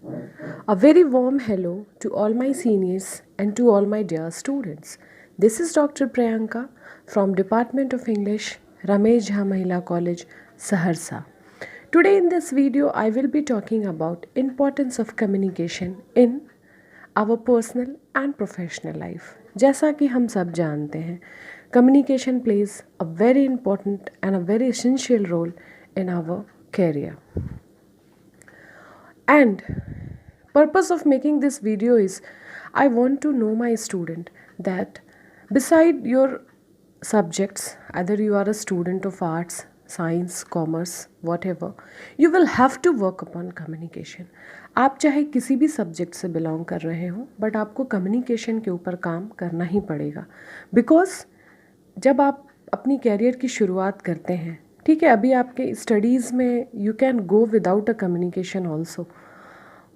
A very warm hello to all my seniors and to all my dear students. This is Dr. Priyanka from Department of English, Ramesh Jha Mahila College, Saharsa. Today in this video I will be talking about importance of communication in our personal and professional life. जैसा कि हम सब जानते हैं, communication plays a very important and a very essential role in our career. And purpose of making this video is I want to know my student that beside your subjects, either you are a student of arts, science, commerce, whatever, you will have to work upon communication. आप चाहे किसी भी subject से belong कर रहे हो but आपको communication के ऊपर काम करना ही पड़ेगा बिकॉज जब आप अपनी कैरियर की शुरुआत करते हैं, ठीक है, अभी आपके स्टडीज़ में you can go without a communication also,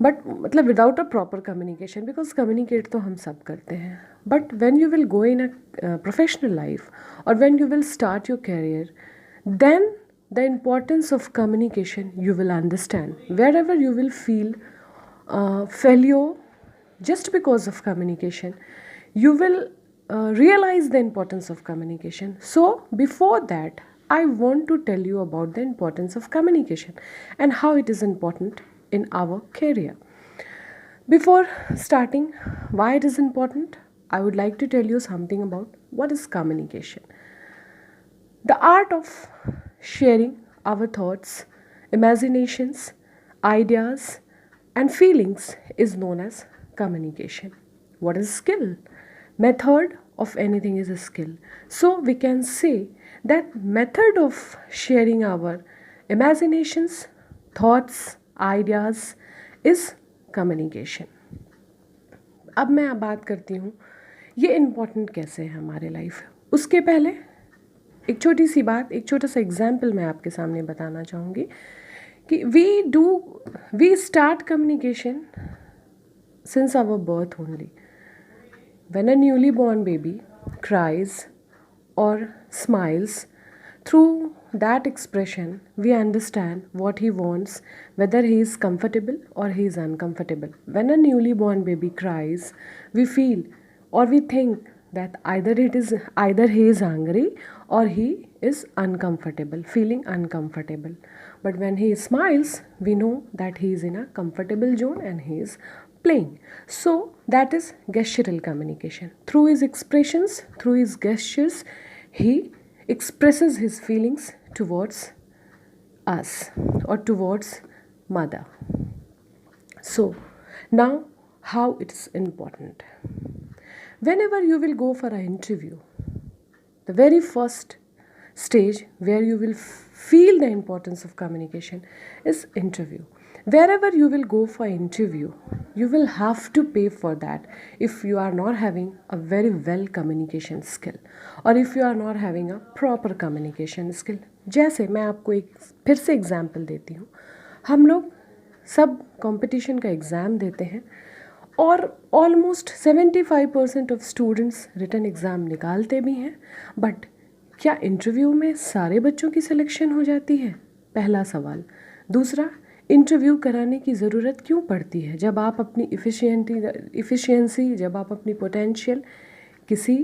but मतलब without a proper communication, because communicate तो हम सब करते हैं, but when you will go in a professional life और when you will start your career, then the importance of communication you will understand. Wherever you will feel failure just because of communication, you will realize the importance of communication. So before that, I want to tell you about the importance of communication and how it is important in our career. Before starting why it is important, I would like to tell you something about what is communication. The art of sharing our thoughts, imaginations, ideas, and feelings is known as communication. What is skill? Method of anything is a skill. So we can say that method of sharing our imaginations, thoughts, ideas is communication. अब मैं बात करती हूँ ये important कैसे है हमारे life. उसके पहले एक छोटी सी बात, एक छोटा सा एग्जाम्पल मैं आपके सामने बताना चाहूँगी कि we start communication since our birth only. When a newly born baby cries और smiles, through that expression we understand what he wants, whether he is comfortable or he is uncomfortable. When a newly born baby cries, we feel or we think that either he is angry or he is uncomfortable, feeling uncomfortable. But when he smiles, we know that he is in a comfortable zone and he is playing. So that is gestural communication. Through his expressions, through his gestures, he expresses his feelings towards us or towards mother. So now how it is important. Whenever you will go for an interview, the very first stage where you will feel the importance of communication is interview. Wherever you will go for interview, you will have to pay for that if you are not having a very well communication skill or if you are not having a proper communication skill. जैसे मैं आपको एक फिर से example देती हूँ. हम लोग सब कंपटीशन का एग्ज़ाम देते हैं और almost 75% of students written exam निकालते भी हैं, बट क्या इंटरव्यू में सारे बच्चों की सिलेक्शन हो जाती है? पहला सवाल. दूसरा, इंटरव्यू कराने की ज़रूरत क्यों पड़ती है जब आप अपनी इफ़िशियंसी, जब आप अपनी पोटेंशियल किसी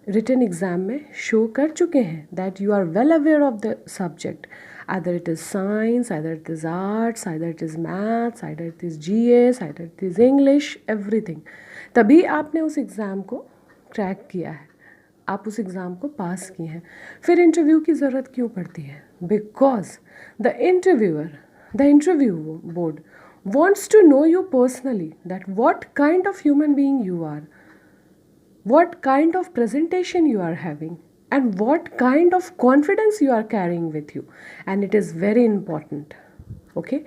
रिटन एग्ज़ाम में शो कर चुके हैं, that you are well aware of the subject, either it is science, either it is arts, either it is maths, either it is GS, either it is English, everything. तभी आपने उस exam को crack किया है, आप उस exam को पास किए हैं. फिर इंटरव्यू की ज़रूरत क्यों पड़ती है? Because the interview board wants to know you personally, that what kind of human being you are, what kind of presentation you are having, and what kind of confidence you are carrying with you, and it is very important. Okay,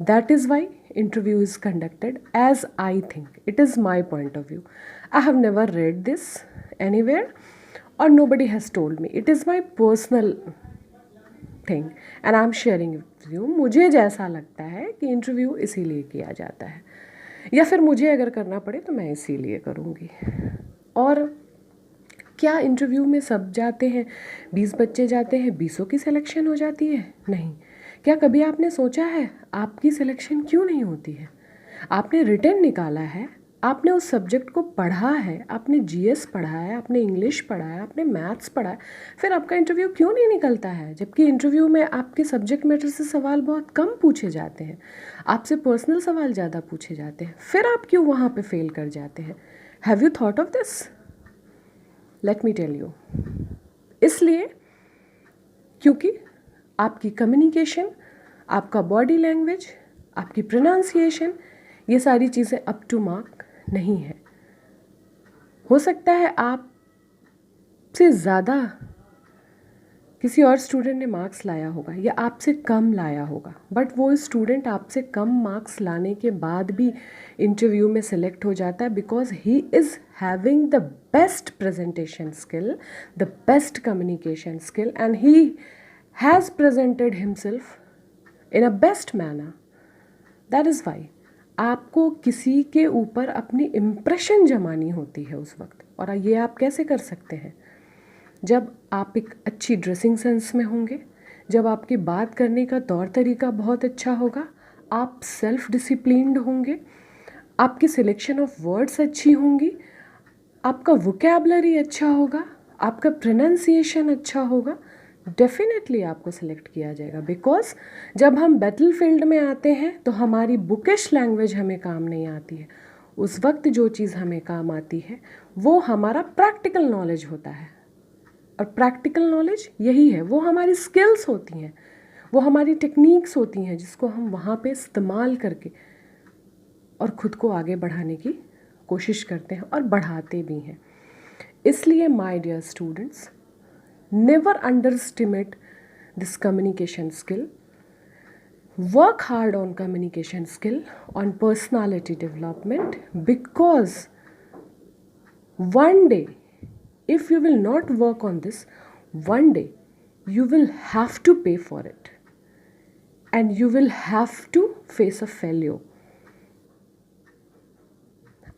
that is why interview is conducted, as I think. It is my point of view. I have never read this anywhere or nobody has told me. It is my personal thing and I am sharing it with you. मुझे जैसा लगता है कि interview इसीलिए किया जाता है, या फिर मुझे अगर करना पड़े तो मैं इसीलिए करूँगी. और क्या इंटरव्यू में सब जाते हैं, 20 बच्चे जाते हैं, 20 की सिलेक्शन हो जाती है? नहीं. क्या कभी आपने सोचा है आपकी सिलेक्शन क्यों नहीं होती है? आपने रिटन निकाला है, आपने उस सब्जेक्ट को पढ़ा है, आपने जीएस पढ़ा है, आपने इंग्लिश पढ़ा है, आपने मैथ्स पढ़ा है, फिर आपका इंटरव्यू क्यों नहीं निकलता है? जबकि इंटरव्यू में आपके सब्जेक्ट मैटर से सवाल बहुत कम पूछे जाते हैं, आपसे पर्सनल सवाल ज़्यादा पूछे जाते हैं, फिर आप क्यों वहाँ पे फेल कर जाते हैं? Have you thought of this? Let me tell you, इसलिए क्योंकि आपकी कम्युनिकेशन, आपका बॉडी लैंग्वेज, आपकी प्रोनाउंसिएशन, ये सारी चीज़ें अप टू मार्क नहीं है। हो सकता है आपसे ज़्यादा किसी और स्टूडेंट ने मार्क्स लाया होगा या आपसे कम लाया होगा, बट वो स्टूडेंट आपसे कम मार्क्स लाने के बाद भी इंटरव्यू में सेलेक्ट हो जाता है because he is having the best presentation skill, the best communication skill, and he has presented himself in a best manner. That is why आपको किसी के ऊपर अपनी इम्प्रेशन जमानी होती है उस वक्त। और ये आप कैसे कर सकते हैं? जब आप एक अच्छी ड्रेसिंग सेंस में होंगे, जब आपकी बात करने का तौर तरीका बहुत अच्छा होगा, आप सेल्फ डिसिप्लिन्ड होंगे, आपकी सिलेक्शन ऑफ वर्ड्स अच्छी होंगी, आपका वोकैबलरी अच्छा होगा, आपका प्रोनाउंसिएशन अच्छा होगा, डेफिनेटली आपको सेलेक्ट किया जाएगा। बिकॉज जब हम बैटल फील्ड में आते हैं तो हमारी बुकिश लैंग्वेज हमें काम नहीं आती है। उस वक्त जो चीज़ हमें काम आती है वो हमारा प्रैक्टिकल नॉलेज होता है, और प्रैक्टिकल नॉलेज यही है, वो हमारी स्किल्स होती हैं, वो हमारी टेक्निक्स होती हैं जिसको हम वहाँ पे इस्तेमाल करके और ख़ुद को आगे बढ़ाने की कोशिश करते हैं और बढ़ाते भी हैं। इसलिए my dear students, never underestimate this communication skill. Work hard on communication skill, on personality development, because one day, if you will not work on this, one day you will have to pay for it and you will have to face a failure.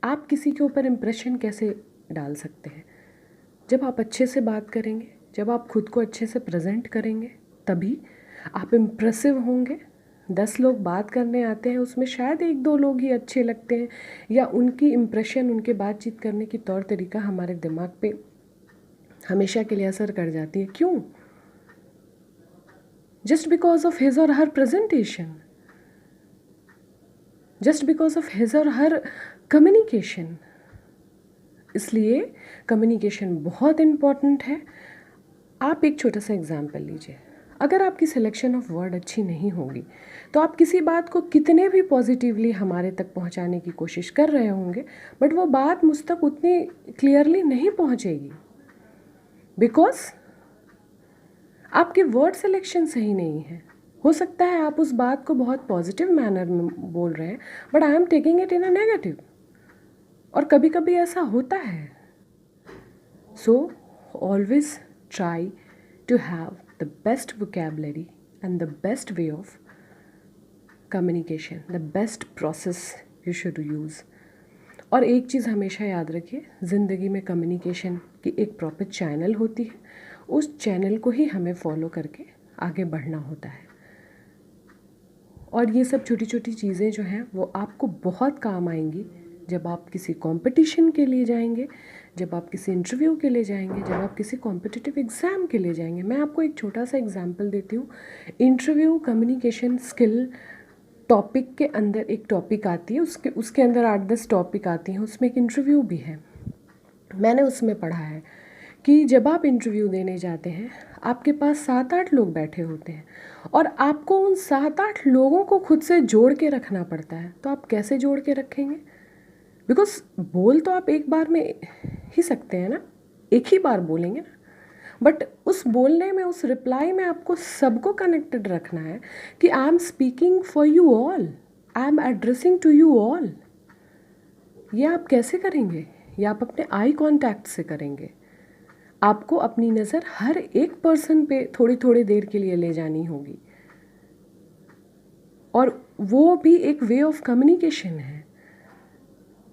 आप किसी के ऊपर impression कैसे डाल सकते हैं? जब आप अच्छे से बात करेंगे, जब आप खुद को अच्छे से प्रेजेंट करेंगे, तभी आप इम्प्रेसिव होंगे। 10 लोग बात करने आते हैं, उसमें शायद 1-2 लोग ही अच्छे लगते हैं, या उनकी इम्प्रेशन, उनके बातचीत करने की तौर तरीका हमारे दिमाग पे हमेशा के लिए असर कर जाती है। क्यों? जस्ट बिकॉज ऑफ हिज और हर presentation, just because of his और हर कम्युनिकेशन। इसलिए कम्युनिकेशन बहुत इम्पॉर्टेंट है। आप एक छोटा सा एग्जाम्पल लीजिए। अगर आपकी सिलेक्शन ऑफ वर्ड अच्छी नहीं होगी तो आप किसी बात को कितने भी पॉजिटिवली हमारे तक पहुंचाने की कोशिश कर रहे होंगे, बट वो बात मुझ तक उतनी क्लियरली नहीं पहुंचेगी, बिकॉज आपके वर्ड सिलेक्शन सही नहीं है। हो सकता है आप उस बात को बहुत पॉजिटिव मैनर में बोल रहे हैं, but I am taking it in a negative, और कभी कभी ऐसा होता है। So always try to have the best vocabulary and the best way of communication, the best process you should use. और एक चीज़ हमेशा याद रखिए, ज़िंदगी में कम्युनिकेशन की एक प्रॉपर चैनल होती है, उस चैनल को ही हमें फॉलो करके आगे बढ़ना होता है। और ये सब छोटी छोटी चीज़ें जो हैं वो आपको बहुत काम आएंगी जब आप किसी कंपटीशन के लिए जाएंगे, जब आप किसी इंटरव्यू के लिए जाएंगे, जब आप किसी कॉम्पिटिटिव एग्ज़ाम के लिए जाएंगे। मैं आपको एक छोटा सा एग्जांपल देती हूँ। इंटरव्यू कम्युनिकेशन स्किल टॉपिक के अंदर एक टॉपिक आती है, उसके अंदर 8-10 टॉपिक आती हैं, उसमें एक इंटरव्यू भी है। मैंने उसमें पढ़ा है कि जब आप इंटरव्यू देने जाते हैं, आपके पास 7-8 लोग बैठे होते हैं और आपको उन 7-8 लोगों को खुद से जोड़ के रखना पड़ता है। तो आप कैसे जोड़ के रखेंगे? बिकॉज बोल तो आप एक बार में ही सकते हैं ना, एक ही बार बोलेंगे ना, बट उस बोलने में, उस रिप्लाई में आपको सबको कनेक्टेड रखना है कि I am speaking for you all, I am addressing to you all. ये आप कैसे करेंगे? ये आप अपने आई कॉन्टैक्ट से करेंगे। आपको अपनी नज़र हर एक पर्सन पे थोड़ी थोड़ी देर के लिए ले जानी होगी, और वो भी एक वे ऑफ कम्युनिकेशन है।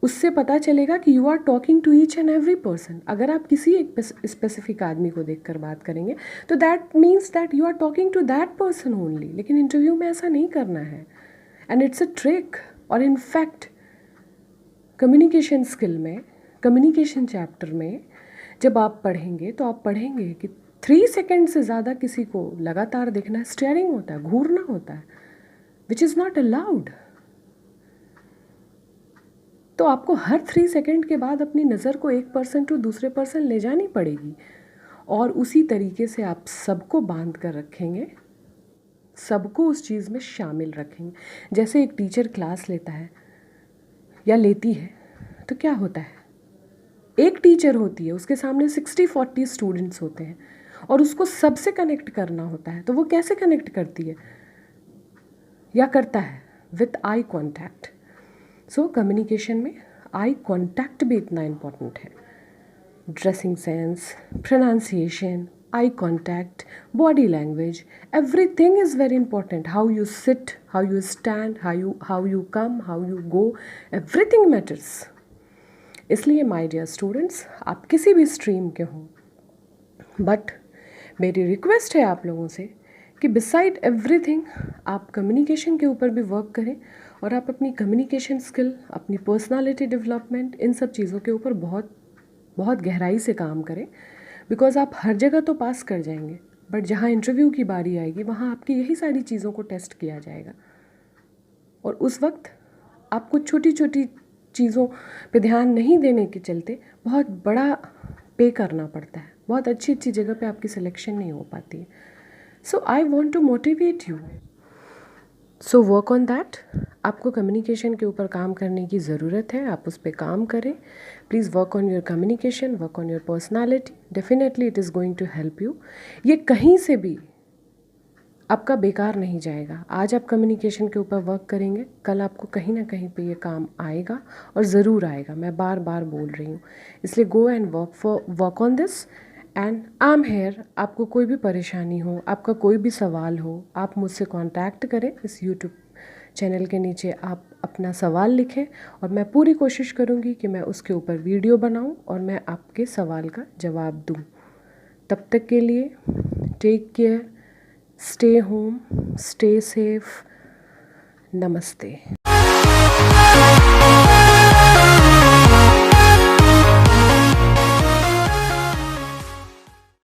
उससे पता चलेगा कि you are talking to each and every person. अगर आप किसी एक स्पेसिफिक आदमी को देखकर बात करेंगे तो that means that you are talking to that person only, लेकिन इंटरव्यू में ऐसा नहीं करना है। एंड इट्स अ ट्रिक, और इनफैक्ट कम्युनिकेशन स्किल में, कम्युनिकेशन चैप्टर में जब आप पढ़ेंगे तो आप पढ़ेंगे कि 3 सेकेंड से ज़्यादा किसी को लगातार देखना स्टेयरिंग होता है, घूरना होता है, विच इज़ नॉट अलाउड। तो आपको हर 3 सेकेंड के बाद अपनी नज़र को एक पर्सन टू दूसरे पर्सन ले जानी पड़ेगी, और उसी तरीके से आप सबको बांध कर रखेंगे, सबको उस चीज़ में शामिल रखेंगे। जैसे एक टीचर क्लास लेता है या लेती है तो क्या होता है, एक टीचर होती है, उसके सामने 60-40 स्टूडेंट्स होते हैं और उसको सबसे कनेक्ट करना होता है। तो वो कैसे कनेक्ट करती है या करता है? With eye contact. So communication में आई कॉन्टैक्ट भी इतना इम्पॉर्टेंट है। Dressing sense, pronunciation, eye contact, body language, everything is very important. How you sit, how you stand, how you come, how you go, everything matters. इसलिए my dear students, आप किसी भी stream के हों, but मेरी request है आप लोगों से कि बिसाइड एवरीथिंग आप कम्युनिकेशन के ऊपर भी वर्क करें और आप अपनी कम्युनिकेशन स्किल, अपनी पर्सनालिटी डेवलपमेंट, इन सब चीज़ों के ऊपर बहुत बहुत गहराई से काम करें। बिकॉज आप हर जगह तो पास कर जाएंगे, बट जहाँ इंटरव्यू की बारी आएगी वहाँ आपकी यही सारी चीज़ों को टेस्ट किया जाएगा, और उस वक्त आपको छोटी छोटी चीज़ों पे ध्यान नहीं देने के चलते बहुत बड़ा पे करना पड़ता है, बहुत अच्छी अच्छी जगह पे आपकी सिलेक्शन नहीं हो पाती है। So I want to motivate you, so work on that. आपको कम्युनिकेशन के ऊपर काम करने की ज़रूरत है, आप उस पर काम करें। Please work on your communication, work on your personality, definitely it is going to help you. ये कहीं से भी आपका बेकार नहीं जाएगा। आज आप कम्युनिकेशन के ऊपर वर्क करेंगे, कल आपको कहीं ना कहीं पे ये काम आएगा, और ज़रूर आएगा। मैं बार बार बोल रही हूँ, इसलिए go and work on this and I am here. आपको कोई भी परेशानी हो, आपका कोई भी सवाल हो, आप मुझसे कांटेक्ट करें। इस यूट्यूब चैनल के नीचे आप अपना सवाल लिखें और मैं पूरी कोशिश करूँगी कि मैं उसके ऊपर वीडियो बनाऊँ और मैं आपके सवाल का जवाब दूँ। तब तक के लिए take care, stay home, stay safe, नमस्ते।